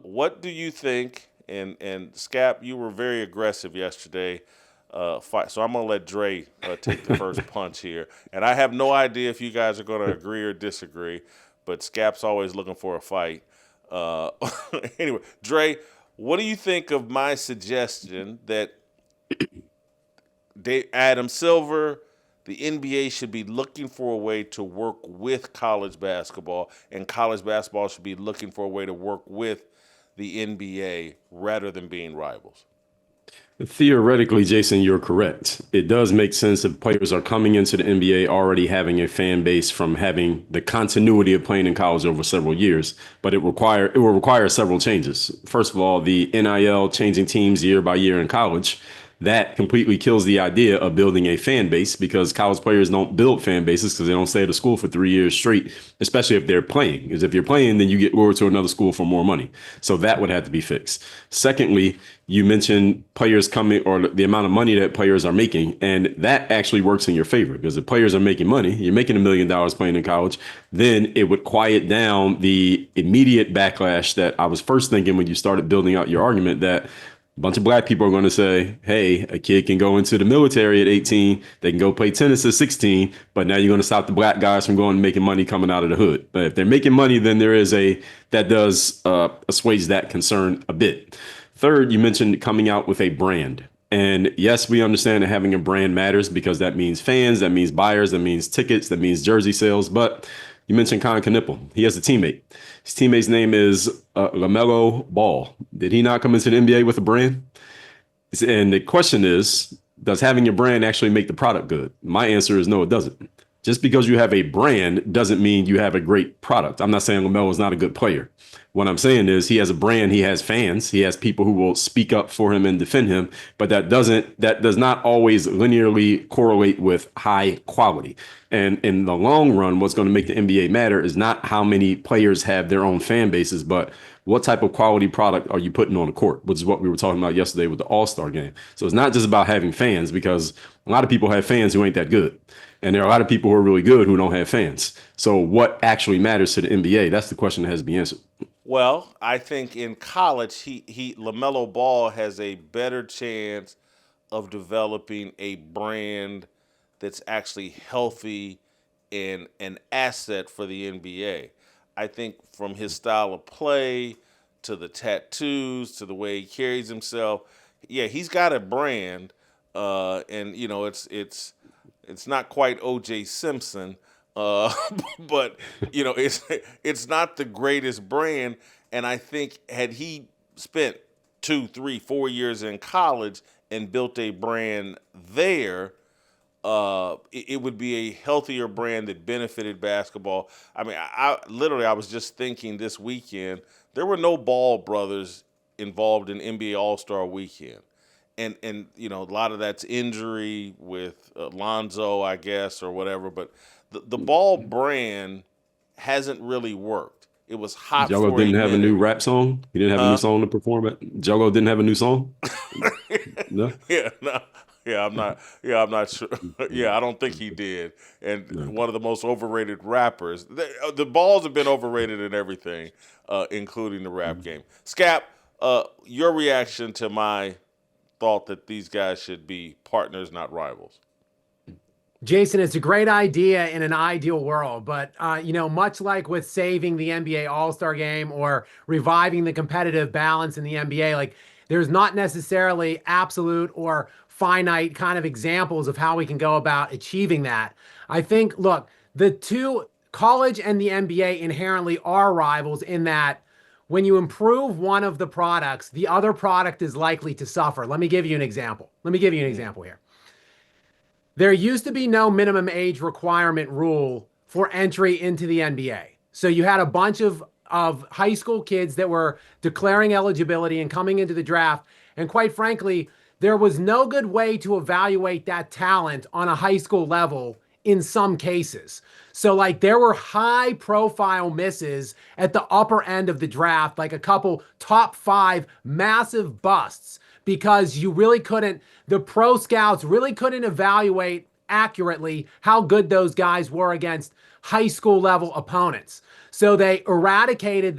What do you think? And Scap, you were very aggressive yesterday. Fight. So I'm gonna let Dre take the first punch here, and I have no idea if you guys are gonna agree or disagree. But Scap's always looking for a fight. Uh, anyway, Dre, what do you think of my suggestion that Adam Silver, the NBA should be looking for a way to work with college basketball, and college basketball should be looking for a way to work with the NBA rather than being rivals? Theoretically, Jason, you're correct. It does make sense if players are coming into the NBA already having a fan base from having the continuity of playing in college over several years, but it will require several changes. First of all, the NIL changing teams year by year in college, that completely kills the idea of building a fan base because college players don't build fan bases because they don't stay at a school for 3 years straight, especially if they're playing. Because if you're playing, then you get over to another school for more money. So that would have to be fixed. Secondly, you mentioned players coming or the amount of money that players are making, and that actually works in your favor because if players are making money, you're making $1 million playing in college, then it would quiet down the immediate backlash that I was first thinking when you started building out your argument that a bunch of black people are going to say, hey, a kid can go into the military at 18, they can go play tennis at 16, but now you're going to stop the black guys from going and making money coming out of the hood. But if they're making money, then that does assuage that concern a bit. Third, you mentioned coming out with a brand. And yes, we understand that having a brand matters because that means fans, that means buyers, that means tickets, that means jersey sales. But you mentioned Colin Knippel. He has a teammate. His teammate's name is LaMelo Ball. Did he not come into the NBA with a brand? And the question is, does having a brand actually make the product good? My answer is no, it doesn't. Just because you have a brand doesn't mean you have a great product. I'm not saying LaMelo is not a good player. What I'm saying is he has a brand, he has fans, he has people who will speak up for him and defend him, but that does not always linearly correlate with high quality. And in the long run, what's going to make the NBA matter is not how many players have their own fan bases, but what type of quality product are you putting on the court, which is what we were talking about yesterday with the All-Star game. So it's not just about having fans because a lot of people have fans who ain't that good. And there are a lot of people who are really good who don't have fans. So what actually matters to the NBA? That's the question that has to be answered. Well, I think in college, he Lamelo Ball has a better chance of developing a brand that's actually healthy and an asset for the NBA. I think from his style of play to the tattoos to the way he carries himself, yeah, he's got a brand, and it's not quite O.J. Simpson, uh, but it's not the greatest brand. And I think had he spent 2, 3, 4 years in college and built a brand there, it would be a healthier brand that benefited basketball. I mean, I was just thinking this weekend there were no Ball brothers involved in NBA All Star Weekend, and a lot of that's injury with Lonzo, I guess, or whatever. But the Ball brand hasn't really worked. It was hot Jello for a didn't have a new minute, rap song. He didn't have a new huh? song to perform it. Jello didn't have a new song. No, Yeah, no, yeah, I'm not. Yeah, I'm not sure. Yeah, I don't think he did. And no. one of the most overrated rappers. The balls have been overrated in everything, including the rap game. Scap, your reaction to my thought that these guys should be partners, not rivals. Jason, it's a great idea in an ideal world, but much like with saving the NBA All-Star Game or reviving the competitive balance in the NBA, like there's not necessarily absolute or finite kind of examples of how we can go about achieving that. I think, look, the two, college and the NBA inherently are rivals in that when you improve one of the products, the other product is likely to suffer. Let me give you an example. Let me give you an example here. There used to be no minimum age requirement rule for entry into the NBA. So you had a bunch of high school kids that were declaring eligibility and coming into the draft. And quite frankly, there was no good way to evaluate that talent on a high school level in some cases. So like there were high profile misses at the upper end of the draft, like a couple top 5 massive busts because the pro scouts really couldn't evaluate accurately how good those guys were against high school level opponents. So they eradicated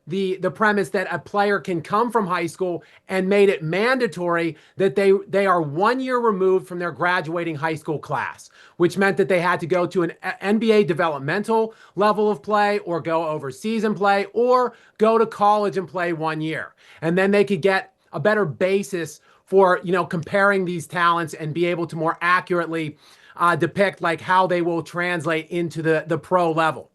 the premise that a player can come from high school and made it mandatory that they are 1 year removed from their graduating high school class, which meant that they had to go to an NBA developmental level of play or go overseas and play or go to college and play 1 year. And then they could get a better basis for, comparing these talents and be able to more accurately depict like how they will translate into the pro level.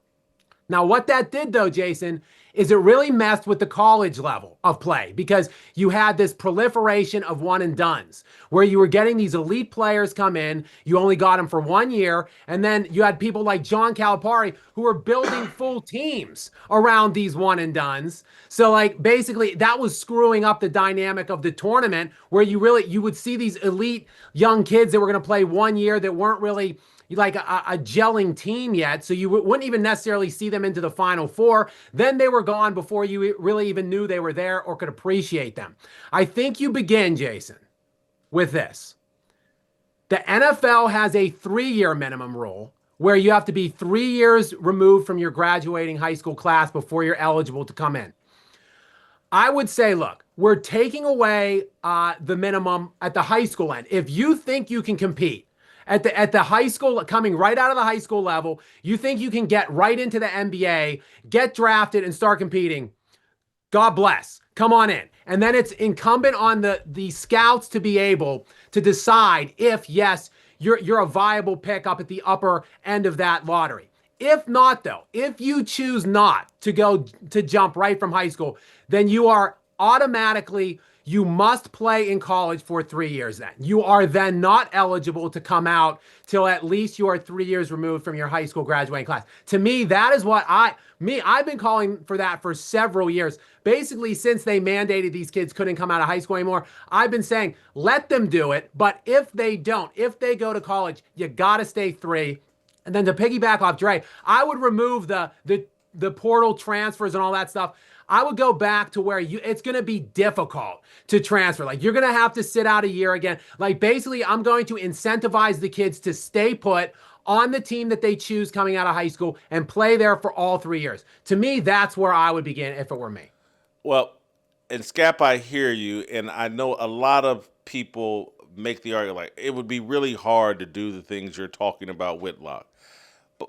Now, what that did, though, Jason, is it really messed with the college level of play because you had this proliferation of one and dones where you were getting these elite players come in. You only got them for 1 year. And then you had people like John Calipari who were building full teams around these one and dones. So like basically that was screwing up the dynamic of the tournament where you would see these elite young kids that were going to play 1 year that weren't really like a gelling team yet. So you wouldn't even necessarily see them into the Final Four. Then they were gone before you really even knew they were there or could appreciate them. I think you begin, Jason, with this. The NFL has a 3-year minimum rule where you have to be 3 years removed from your graduating high school class before you're eligible to come in. I would say, look, we're taking away the minimum at the high school end. If you think you can compete at the high school, coming right out of the high school level, you think you can get right into the NBA, get drafted and start competing, God bless. Come on in. And then it's incumbent on the scouts to be able to decide if, yes, you're a viable pick up at the upper end of that lottery. If not, though, if you choose not to go to jump right from high school, then you are automatically, you must play in college for 3 years then. You are then not eligible to come out till at least you are 3 years removed from your high school graduating class. To me, that is what I've been calling for that for several years. Basically, since they mandated these kids couldn't come out of high school anymore, I've been saying, let them do it. But if they don't, if they go to college, you got to stay 3. And then to piggyback off Dre, I would remove the portal transfers and all that stuff. I would go back to where it's going to be difficult to transfer. Like you're going to have to sit out a year again. Like basically I'm going to incentivize the kids to stay put on the team that they choose coming out of high school and play there for all 3 years. To me, that's where I would begin if it were me. Well, and Scap, I hear you, and I know a lot of people make the argument like it would be really hard to do the things you're talking about, Whitlock.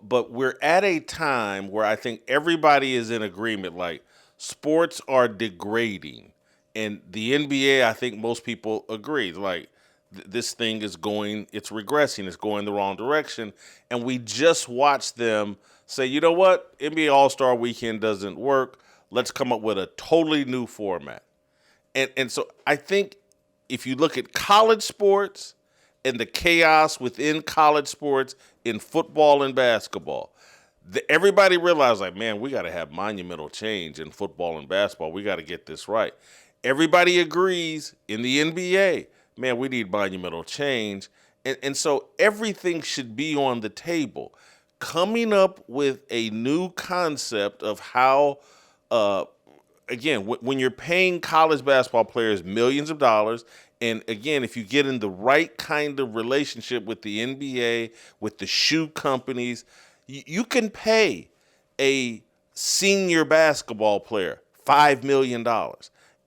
But we're at a time where I think everybody is in agreement, like sports are degrading. And the NBA, I think most people agree, like this thing is it's regressing, it's going the wrong direction. And we just watched them say, you know what, NBA All-Star Weekend doesn't work. Let's come up with a totally new format. And so I think if you look at college sports and the chaos within college sports in football and basketball, everybody realized, like, man, we got to have monumental change in football and basketball. We got to get this right. Everybody agrees in the NBA, man, we need monumental change. And so everything should be on the table. Coming up with a new concept of how, again, when you're paying college basketball players millions of dollars, and again, if you get in the right kind of relationship with the NBA, with the shoe companies, you can pay a senior basketball player $5 million.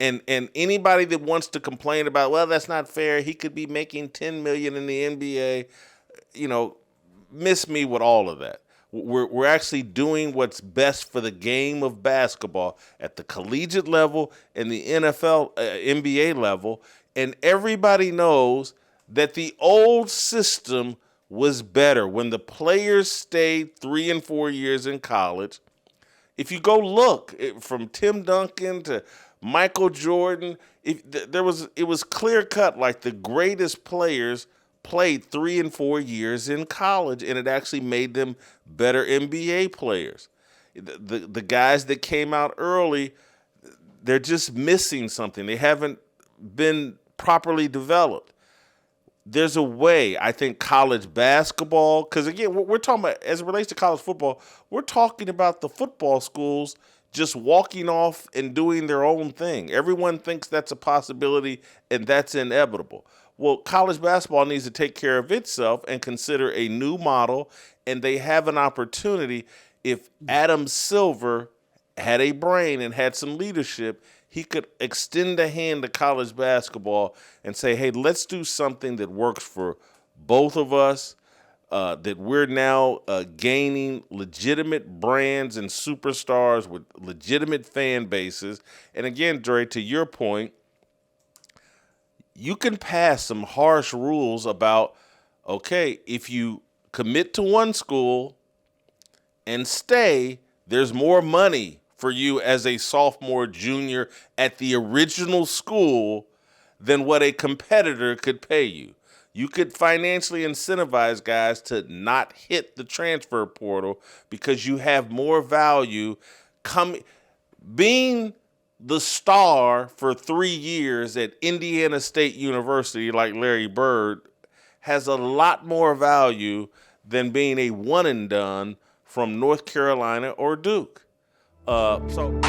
And anybody that wants to complain about, well, that's not fair, he could be making $10 million in the NBA, miss me with all of that. We're actually doing what's best for the game of basketball at the collegiate level and the NFL, NBA level. And everybody knows that the old system was better when the players stayed 3 and 4 years in college. If you go look from Tim Duncan to Michael Jordan, it was clear cut, like the greatest players played 3 and 4 years in college, and it actually made them better NBA players. The guys that came out early, they're just missing something. They haven't been properly developed. There's a way, I think, college basketball, because again, we're talking about, as it relates to college football, we're talking about the football schools just walking off and doing their own thing. Everyone thinks that's a possibility and that's inevitable. Well, college basketball needs to take care of itself and consider a new model, and they have an opportunity if Adam Silver had a brain and had some leadership, he could extend a hand to college basketball and say, hey, let's do something that works for both of us, that we're now gaining legitimate brands and superstars with legitimate fan bases. And again, Dre, to your point, you can pass some harsh rules about, okay, if you commit to one school and stay, there's more money for you as a sophomore, junior at the original school than what a competitor could pay you. You could financially incentivize guys to not hit the transfer portal because you have more value being the star for 3 years at Indiana State University like Larry Bird has a lot more value than being a one and done from North Carolina or Duke. So